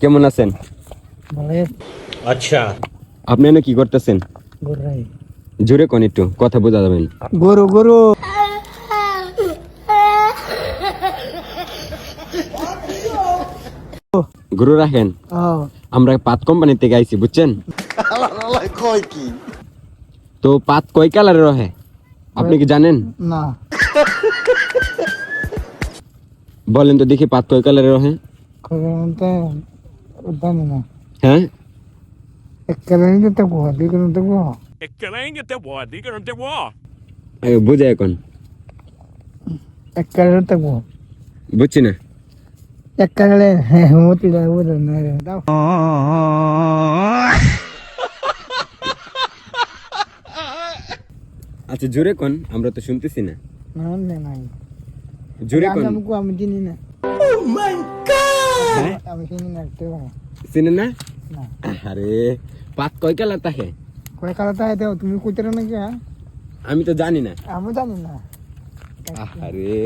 কেমন আছেন? আচ্ছা, আপনি এনে কি করতেছেন? জোরে কোন একটু কথা বোঝা যাবেন। গরু গরু গরু রাখেন? আমরা পাত কোম্পানি থেকে আইছি, বুঝছেন? তো পাত কয় কালারের হয় আপনি কি জানেন? না বলেন তো দেখি পাত কয় কালারের হয়? জানি না। হ্যাঁ, এক কালারিং তো বহু দুই কালারিং তো বহু বুঝে এখন এক কালারিং তো বহু বুঝছি না। এক কালারে হ্যাঁ মতি যায় বুঝো না রে দাও আচ্ছা জোরে কোন, আমরা তো শুনতেছি না। না না নাই জোরে কোন। আমি চিনি না। হ্যাঁ? আমি চিনি না তো চিনেন না? না আরে পাত কয় কালার থাকে? কয় কালার তাই দাও তুমি কইতে নাকি? হ্যাঁ আমি তো জানি না। আমি জানি না। আরে